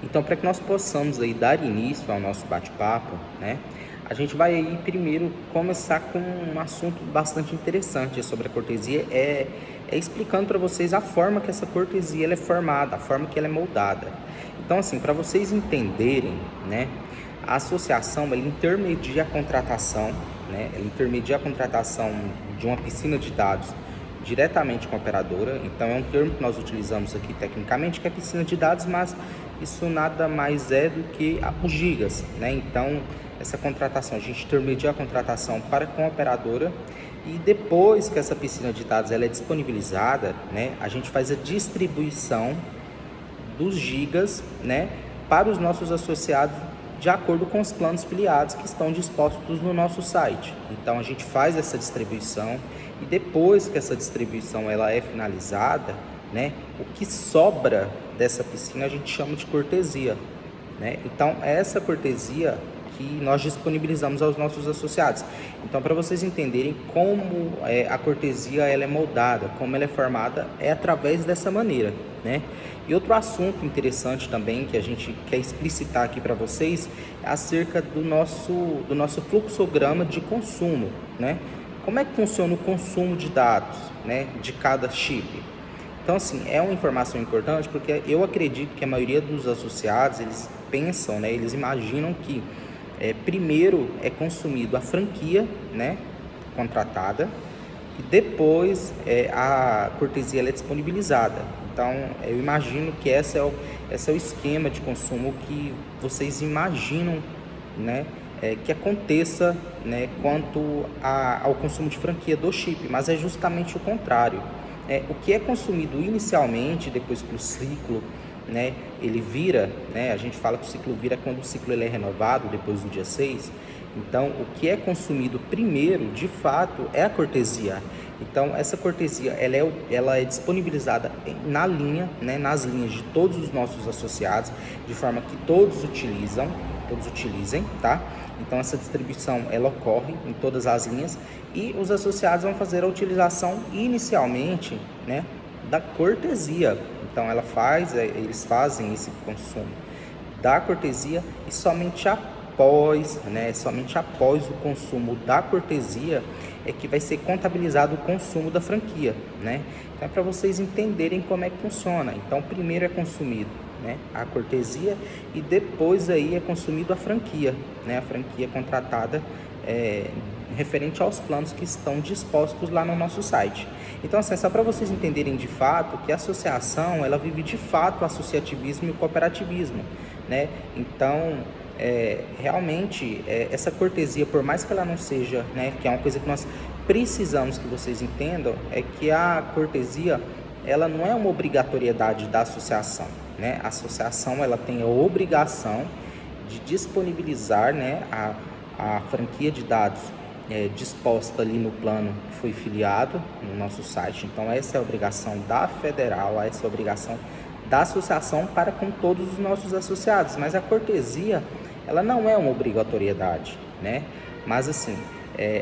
Então, para que nós possamos aí dar início ao nosso bate-papo, né, a gente vai aí primeiro começar com um assunto bastante interessante sobre a cortesia, é explicando para vocês a forma que essa cortesia ela é formada, a forma que ela é moldada. Então, assim, para vocês entenderem, né, a associação ela intermedia a contratação, né, ela intermedia a contratação de uma piscina de dados diretamente com a operadora. Então é um termo que nós utilizamos aqui tecnicamente, que é piscina de dados, mas isso nada mais é do que os gigas, né? Então essa contratação, a gente intermedia a contratação para com a operadora, e depois que essa piscina de dados ela é disponibilizada, né, a gente faz a distribuição dos gigas, né, para os nossos associados de acordo com os planos filiados que estão dispostos no nosso site. Então a gente faz essa distribuição, e depois que essa distribuição ela é finalizada, né, o que sobra dessa piscina a gente chama de cortesia, né? Então essa cortesia que nós disponibilizamos aos nossos associados. Então, para vocês entenderem como a cortesia ela é moldada, como ela é formada, é através dessa maneira, né? E outro assunto interessante também que a gente quer explicitar aqui para vocês é acerca do nosso fluxograma de consumo, né? Como é que funciona o consumo de dados, né, de cada chip? Então, assim, é uma informação importante porque eu acredito que a maioria dos associados, eles pensam, né, eles imaginam que primeiro é consumido a franquia, né, contratada, e depois a cortesia ela é disponibilizada. Então, eu imagino que esse é o esquema de consumo que vocês imaginam, né, que aconteça, né, quanto ao consumo de franquia do chip, mas é justamente o contrário. O que é consumido inicialmente, depois que o ciclo, né, ele vira, né, a gente fala que o ciclo vira quando o ciclo ele é renovado depois do dia 6. Então, o que é consumido primeiro, de fato, é a cortesia. Então, essa cortesia ela é disponibilizada na linha, né, nas linhas de todos os nossos associados, de forma que todos utilizem, tá? Então, essa distribuição ela ocorre em todas as linhas, e os associados vão fazer a utilização inicialmente, né, da cortesia. Então eles fazem esse consumo da cortesia, e somente após o consumo da cortesia é que vai ser contabilizado o consumo da franquia, né? Então é para vocês entenderem como é que funciona. Então primeiro é consumido, né, a cortesia, e depois aí é consumido a franquia, né, a franquia contratada referente aos planos que estão dispostos lá no nosso site. Então, assim, só para vocês entenderem de fato que a associação, ela vive de fato o associativismo e o cooperativismo, né? Então, realmente, essa cortesia, por mais que ela não seja, né, que é uma coisa que nós precisamos que vocês entendam, é que a cortesia, ela não é uma obrigatoriedade da associação, né? A associação, ela tem a obrigação de disponibilizar, né, a franquia de dados disposta ali no plano que foi filiado no nosso site. Então essa é a obrigação da federal, essa é a obrigação da associação para com todos os nossos associados, mas a cortesia ela não é uma obrigatoriedade, né? Mas assim,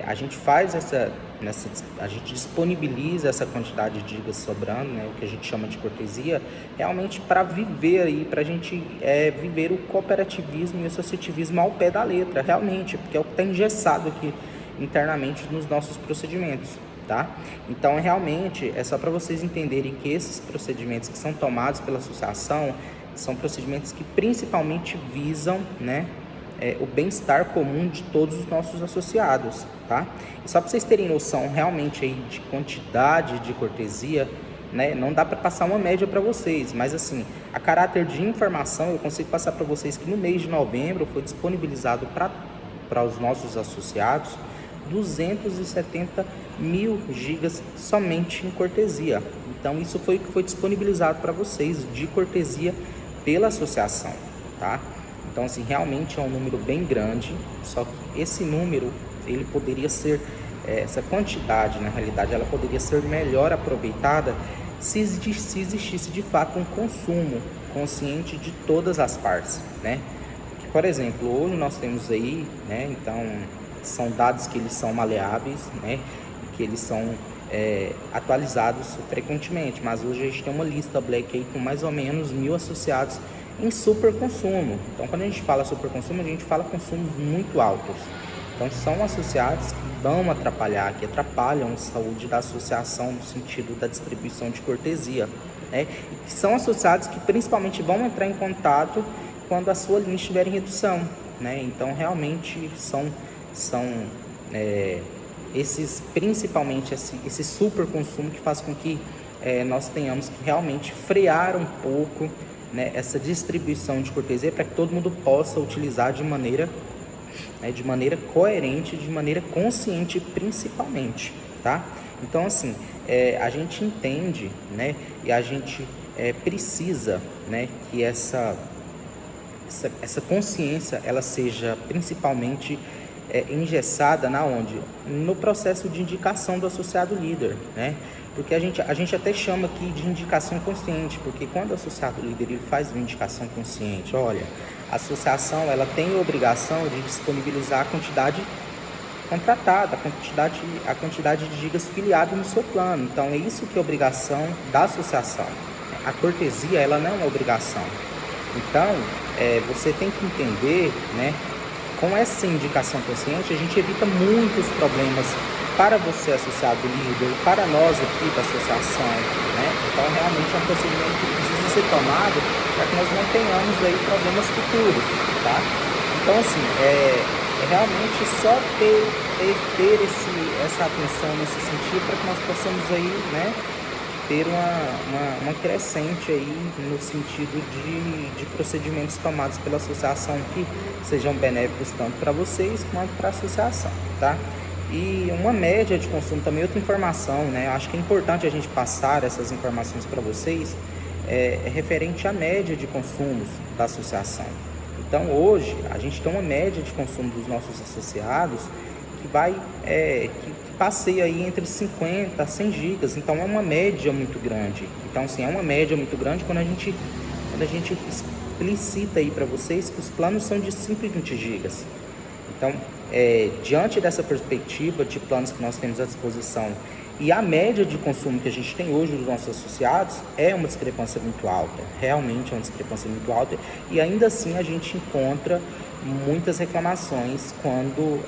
a gente faz a gente disponibiliza essa quantidade de gigas sobrando, né, o que a gente chama de cortesia, realmente para viver aí, para a gente viver o cooperativismo e o associativismo ao pé da letra, realmente, porque é o que está engessado aqui internamente nos nossos procedimentos, tá? Então, realmente, é só para vocês entenderem que esses procedimentos que são tomados pela associação são procedimentos que principalmente visam, né, o bem-estar comum de todos os nossos associados, tá? E só para vocês terem noção realmente aí de quantidade de cortesia, né, não dá para passar uma média para vocês, mas assim, a caráter de informação, eu consigo passar para vocês que no mês de novembro foi disponibilizado para os nossos associados 270 mil gigas somente em cortesia. Então isso foi o que foi disponibilizado para vocês de cortesia pela associação, tá? Então assim, realmente é um número bem grande, só que esse número, ele poderia ser, essa quantidade na realidade, ela poderia ser melhor aproveitada se existisse de fato um consumo consciente de todas as partes, né? Porque, por exemplo, hoje nós temos aí, né, então são dados que eles são maleáveis, né, que eles são atualizados frequentemente, mas hoje a gente tem uma lista Black aí com mais ou menos 1.000 associados em superconsumo. Então, quando a gente fala superconsumo, a gente fala consumos muito altos. Então, são associados que vão atrapalhar, que atrapalham a saúde da associação no sentido da distribuição de cortesia, né? E que são associados que principalmente vão entrar em contato quando a sua linha estiver em redução, né? Então, realmente são principalmente esse super consumo que faz com que nós tenhamos que realmente frear um pouco, né, essa distribuição de cortesia para que todo mundo possa utilizar de maneira coerente, de maneira consciente principalmente, tá? Então, assim, a gente entende, né, e a gente precisa, né, que essa consciência ela seja principalmente engessada na onde? No processo de indicação do associado líder, né? Porque a gente até chama aqui de indicação consciente, porque quando o associado líder ele faz uma indicação consciente, olha, a associação ela tem a obrigação de disponibilizar a quantidade contratada, a quantidade de gigas filiados no seu plano. Então é isso que é obrigação da associação. A cortesia ela não é obrigação. Então você tem que entender, né? Com essa indicação consciente, a gente evita muitos problemas para você, associado líder, para nós aqui da associação, né? Então, realmente é um procedimento que precisa ser tomado para que nós não tenhamos aí problemas futuros, tá? Então, assim, realmente só ter essa atenção nesse sentido para que nós possamos aí, né, ter uma crescente aí no sentido de procedimentos tomados pela associação que sejam benéficos tanto para vocês quanto para a associação, tá? E uma média de consumo também, outra informação, né? Acho que é importante a gente passar essas informações para vocês, referente à média de consumos da associação. Então, hoje, a gente tem uma média de consumo dos nossos associados que passeia aí entre 50 a 100 gigas, então é uma média muito grande. Então, assim, é uma média muito grande quando a gente explicita aí para vocês que os planos são de 120 gigas. Então, diante dessa perspectiva de planos que nós temos à disposição e a média de consumo que a gente tem hoje dos nossos associados, é uma discrepância muito alta, realmente é uma discrepância muito alta, e ainda assim a gente encontra muitas reclamações quando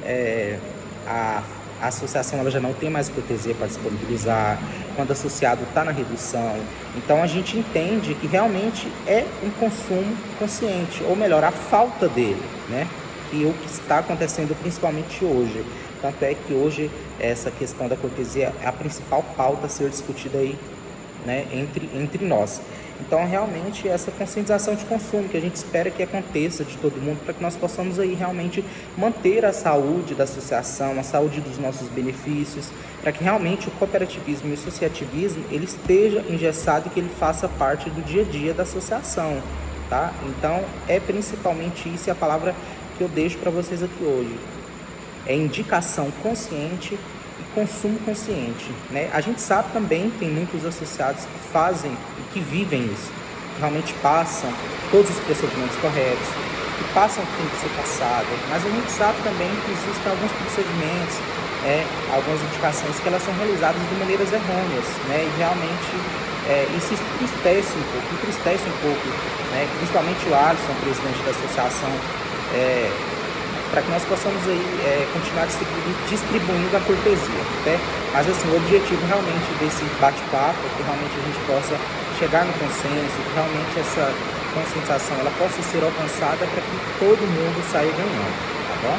a associação ela já não tem mais cortesia para disponibilizar, quando o associado está na redução. Então a gente entende que realmente é um consumo consciente, ou melhor, a falta dele, né? Que é o que está acontecendo principalmente hoje. Tanto é que hoje essa questão da cortesia é a principal pauta a ser discutida aí, né, entre nós. Então, realmente, essa conscientização de consumo que a gente espera que aconteça de todo mundo para que nós possamos aí realmente manter a saúde da associação, a saúde dos nossos benefícios, para que realmente o cooperativismo e o associativismo ele esteja engessado e que ele faça parte do dia a dia da associação, tá? Então, é principalmente isso, e a palavra que eu deixo para vocês aqui hoje é indicação consciente e consumo consciente, né? A gente sabe também, tem muitos associados que fazem e que vivem isso, que realmente passam todos os procedimentos corretos, que passam o que tem que ser passado, mas a gente sabe também que existem alguns procedimentos, algumas indicações que elas são realizadas de maneiras errôneas, né? E realmente isso entristece um pouco, né? Principalmente o Alisson, presidente da associação, para que nós possamos aí continuar distribuindo a cortesia, né? Mas assim, o objetivo realmente desse bate-papo é que realmente a gente possa chegar no consenso, que realmente essa conscientização ela possa ser alcançada para que todo mundo saia ganhando, tá bom?